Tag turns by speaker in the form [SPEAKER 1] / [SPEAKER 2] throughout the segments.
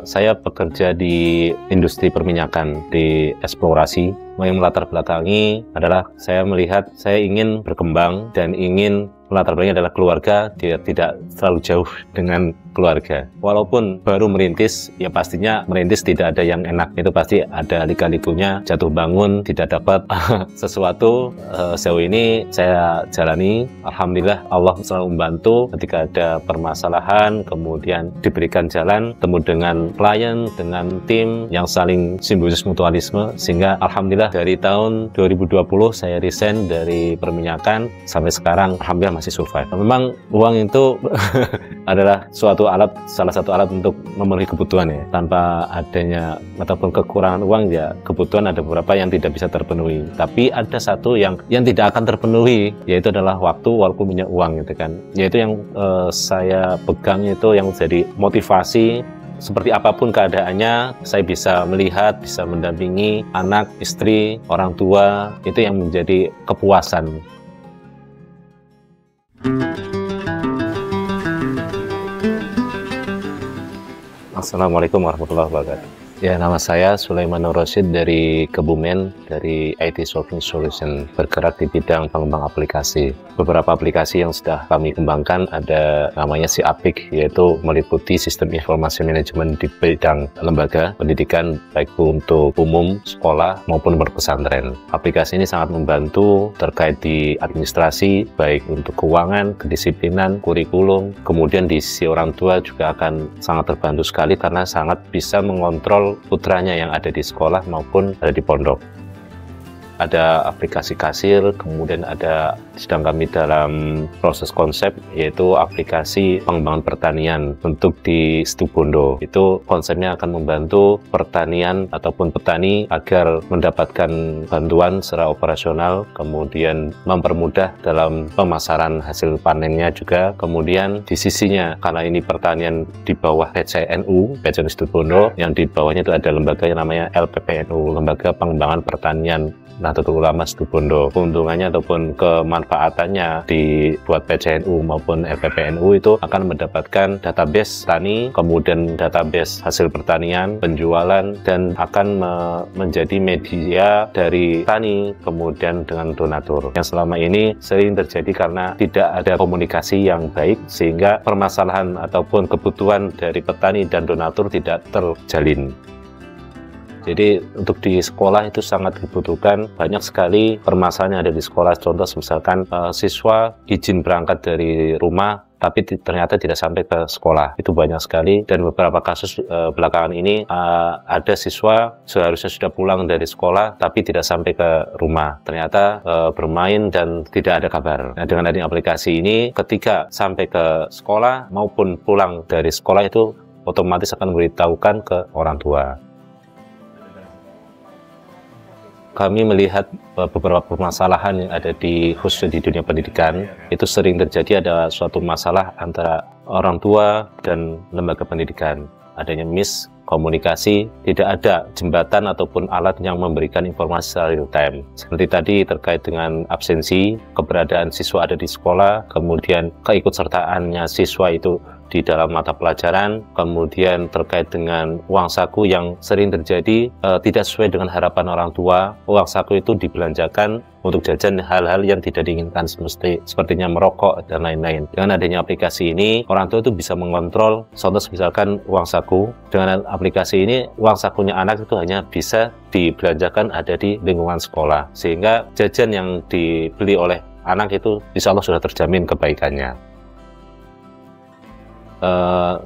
[SPEAKER 1] Saya bekerja di industri perminyakan, di eksplorasi. Yang melatar belakangi adalah saya melihat saya ingin berkembang dan ingin melatar belakangnya adalah keluarga, dia tidak terlalu jauh dengan keluarga. Walaupun baru merintis, ya pastinya merintis tidak ada yang enak. Itu pasti ada lika-likunya, jatuh bangun, tidak dapat sesuatu. Sejauh ini saya jalani. Alhamdulillah Allah selalu membantu ketika ada permasalahan, kemudian diberikan jalan, temu dengan klien, dengan tim yang saling simbiosis mutualisme, sehingga Alhamdulillah dari tahun 2020 saya resign dari perminyakan sampai sekarang Alhamdulillah masih survive. Memang uang itu adalah salah satu alat untuk memenuhi kebutuhan ya. Tanpa adanya ataupun kekurangan uang ya kebutuhan ada beberapa yang tidak bisa terpenuhi. Tapi ada satu yang tidak akan terpenuhi, yaitu adalah waktu walaupun punya uang gitu kan. Yaitu yang saya pegang itu yang jadi motivasi. Seperti apapun keadaannya, saya bisa melihat, bisa mendampingi anak, istri, orang tua, itu yang menjadi kepuasan. Assalamualaikum warahmatullahi wabarakatuh. Ya, nama saya Sulaiman Nur Rosyid dari Kebumen, dari IT Solving Solution, bergerak di bidang pengembang aplikasi. Beberapa aplikasi yang sudah kami kembangkan ada namanya si Apik, yaitu meliputi sistem informasi manajemen di bidang lembaga pendidikan, baik untuk umum, sekolah, maupun berpesantren. Aplikasi ini sangat membantu terkait di administrasi, baik untuk keuangan, kedisiplinan, kurikulum, kemudian di sisi orang tua juga akan sangat terbantu sekali karena sangat bisa mengontrol putranya yang ada di sekolah maupun ada di pondok. Ada aplikasi kasir, kemudian ada sedang kami dalam proses konsep yaitu aplikasi pengembangan pertanian untuk di Situbondo. Itu konsepnya akan membantu pertanian ataupun petani agar mendapatkan bantuan secara operasional, kemudian mempermudah dalam pemasaran hasil panennya juga. Kemudian di sisinya, karena ini pertanian di bawah PCNU Situbondo, yang di bawahnya itu ada lembaga yang namanya LPPNU, Lembaga Pengembangan Pertanian Nahdlatul Ulama Situbondo. Keuntungannya ataupun kemanfaatannya dibuat PCNU maupun LPPNU itu akan mendapatkan database tani, kemudian database hasil pertanian, penjualan, dan akan menjadi media dari tani kemudian dengan donatur. Yang selama ini sering terjadi karena tidak ada komunikasi yang baik sehingga permasalahan ataupun kebutuhan dari petani dan donatur tidak terjalin. Jadi untuk di sekolah itu sangat dibutuhkan, banyak sekali permasalahan yang ada di sekolah. Contoh misalkan siswa izin berangkat dari rumah tapi ternyata tidak sampai ke sekolah. Itu banyak sekali, dan beberapa kasus belakangan ini ada siswa seharusnya sudah pulang dari sekolah tapi tidak sampai ke rumah. Ternyata bermain dan tidak ada kabar. Nah, dengan adanya aplikasi ini, ketika sampai ke sekolah maupun pulang dari sekolah itu otomatis akan memberitahukan ke orang tua. Kami melihat beberapa permasalahan yang ada khususnya di dunia pendidikan, itu sering terjadi ada suatu masalah antara orang tua dan lembaga pendidikan. Adanya miskomunikasi, tidak ada jembatan ataupun alat yang memberikan informasi secara real time. Seperti tadi terkait dengan absensi, keberadaan siswa ada di sekolah, kemudian keikutsertaannya siswa itu di dalam mata pelajaran, kemudian terkait dengan uang saku yang sering terjadi tidak sesuai dengan harapan orang tua. Uang saku itu dibelanjakan untuk jajan hal-hal yang tidak diinginkan, sepertinya merokok dan lain-lain. Dengan adanya aplikasi ini, orang tua itu bisa mengontrol. Contoh misalkan uang saku, dengan aplikasi ini uang sakunya anak itu hanya bisa dibelanjakan ada di lingkungan sekolah, sehingga jajan yang dibeli oleh anak itu insya Allah sudah terjamin kebaikannya.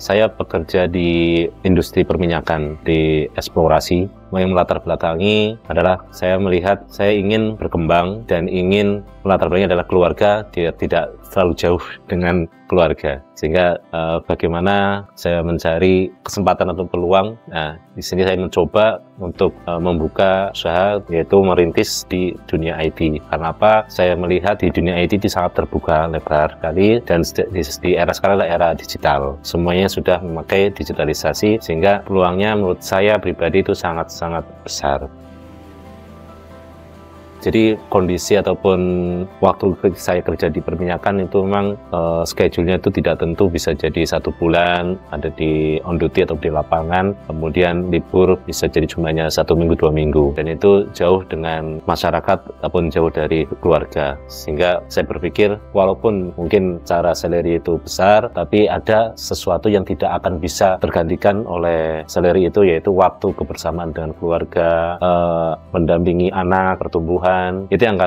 [SPEAKER 1] Saya bekerja di industri perminyakan, di eksplorasi. Yang melatar belakangi adalah saya melihat saya ingin berkembang dan ingin melatar belakangnya adalah keluarga, dia tidak terlalu jauh dengan keluarga. Sehingga bagaimana saya mencari kesempatan atau peluang. Nah, di sini saya mencoba untuk membuka usaha, yaitu merintis di dunia IT. Karena apa? Saya melihat di dunia IT itu sangat terbuka lebar sekali, dan di era sekarang adalah era digital. Semuanya sudah memakai digitalisasi, sehingga peluangnya menurut saya pribadi itu sangat besar. Jadi kondisi ataupun waktu saya kerja di perminyakan itu memang schedule-nya itu tidak tentu, bisa jadi 1 bulan ada di on duty atau di lapangan, kemudian libur bisa jadi cumanya 1 minggu 2 minggu, dan itu jauh dengan masyarakat ataupun jauh dari keluarga. Sehingga saya berpikir walaupun mungkin cara salary itu besar, tapi ada sesuatu yang tidak akan bisa tergantikan oleh salary itu, yaitu waktu kebersamaan dengan keluarga, mendampingi anak, pertumbuhan. Itu yang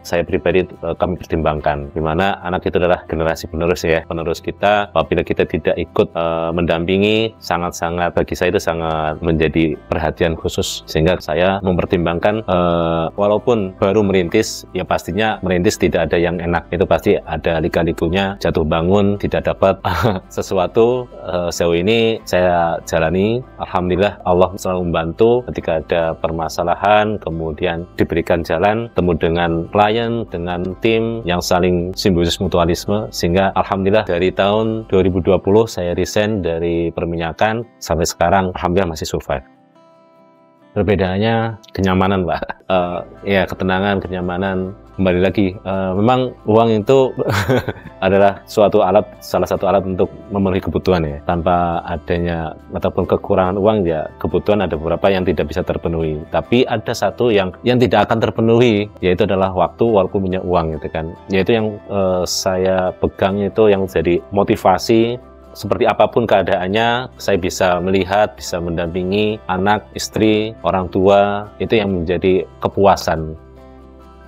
[SPEAKER 1] saya pribadi kami pertimbangkan, dimana anak itu adalah generasi penerus ya, penerus kita. Apabila kita tidak ikut mendampingi, sangat-sangat bagi saya itu sangat menjadi perhatian khusus. Sehingga saya mempertimbangkan walaupun baru merintis, ya pastinya merintis tidak ada yang enak, itu pasti ada lika-likunya, jatuh bangun, tidak dapat sesuatu. Sejauh ini saya jalani, alhamdulillah Allah selalu membantu ketika ada permasalahan, kemudian diberikan jalan, temu dengan klien, dengan tim yang saling simbiosis mutualisme, sehingga alhamdulillah dari tahun 2020 saya resign dari perminyakan sampai sekarang alhamdulillah masih survive. Perbedaannya kenyamanan, Pak. Ya, ketenangan, kenyamanan. Kembali lagi, memang uang itu adalah salah satu alat untuk memenuhi kebutuhan ya. Tanpa adanya ataupun kekurangan uang, ya kebutuhan ada beberapa yang tidak bisa terpenuhi. Tapi ada satu yang tidak akan terpenuhi, yaitu adalah waktu walaupun punya uang, gitu kan. Yaitu yang saya pegang, itu yang jadi motivasi. Seperti apapun keadaannya, saya bisa melihat, bisa mendampingi anak, istri, orang tua, itu yang menjadi kepuasan.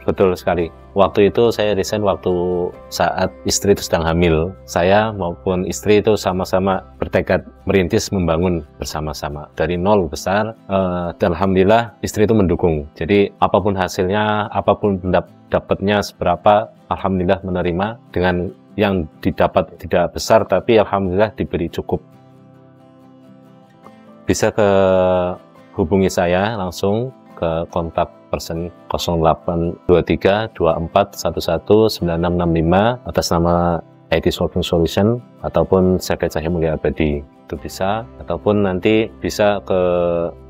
[SPEAKER 1] Betul sekali. Waktu itu saya resign waktu saat istri itu sedang hamil. Saya maupun istri itu sama-sama bertekad merintis, membangun bersama-sama. Dari nol besar, dan alhamdulillah istri itu mendukung. Jadi apapun hasilnya, apapun dapatnya seberapa, alhamdulillah menerima. Dengan yang didapat tidak besar, tapi alhamdulillah diberi cukup. Bisa hubungi saya langsung ke kontak person 0823 24 11 9665 atas nama IT Solving Solution, ataupun Syafid Cahya Mulia Abadi, itu bisa. Ataupun nanti bisa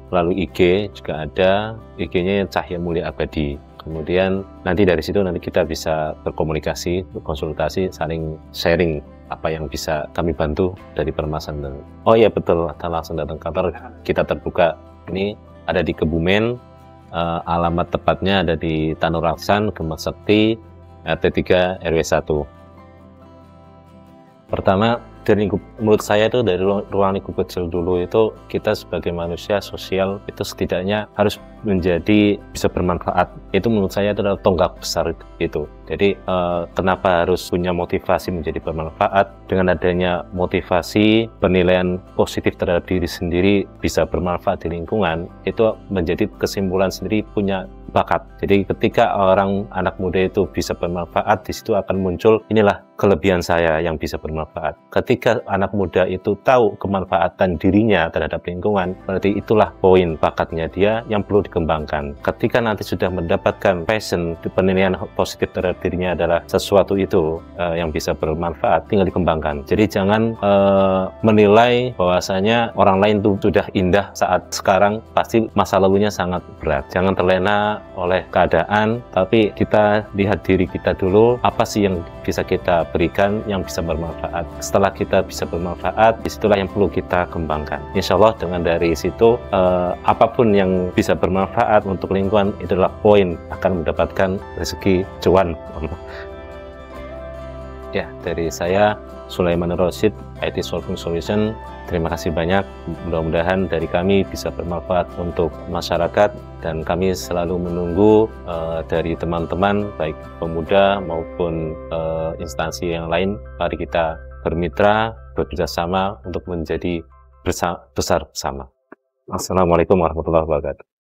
[SPEAKER 1] melalui IG juga ada, IG-nya Cahya Mulia Abadi. Kemudian nanti dari situ kita bisa berkomunikasi, berkonsultasi, saling sharing apa yang bisa kami bantu dari permasalahan. Oh iya betul, langsung datang kantor, kita terbuka. Ini ada di Kebumen, alamat tepatnya ada di Tanur Raksan, Kemang Sekti, RT 3 RW 1. Pertama, menurut saya itu dari ruang lingkup kecil dulu itu, kita sebagai manusia sosial itu setidaknya harus menjadi bisa bermanfaat. Itu menurut saya itu adalah tonggak besar itu. Jadi kenapa harus punya motivasi menjadi bermanfaat? Dengan adanya motivasi, penilaian positif terhadap diri sendiri, bisa bermanfaat di lingkungan, itu menjadi kesimpulan sendiri punya bakat. Jadi ketika anak muda itu bisa bermanfaat, di situ akan muncul inilah kelebihan saya yang bisa bermanfaat. Ketika anak muda itu tahu kemanfaatan dirinya terhadap lingkungan, berarti itulah poin bakatnya dia yang perlu dikembangkan. Ketika nanti sudah mendapatkan passion, penilaian positif terhadap dirinya adalah sesuatu itu yang bisa bermanfaat, tinggal dikembangkan. Jadi jangan menilai bahwasanya orang lain itu sudah indah saat sekarang, pasti masa lalunya sangat berat. Jangan terlena oleh keadaan, tapi kita lihat diri kita dulu, apa sih yang bisa kita berikan yang bisa bermanfaat. Setelah kita bisa bermanfaat, disitulah yang perlu kita kembangkan. Insya Allah dengan dari situ, apapun yang bisa bermanfaat untuk lingkungan, itu adalah poin akan mendapatkan rezeki cuan. Ya, dari saya Sulaiman Rosid, IT Solving Solution. Terima kasih banyak. Mudah-mudahan dari kami bisa bermanfaat untuk masyarakat, dan kami selalu menunggu dari teman-teman baik pemuda maupun instansi yang lain. Mari kita bermitra, bekerja sama untuk menjadi besar bersama. Assalamualaikum warahmatullahi wabarakatuh.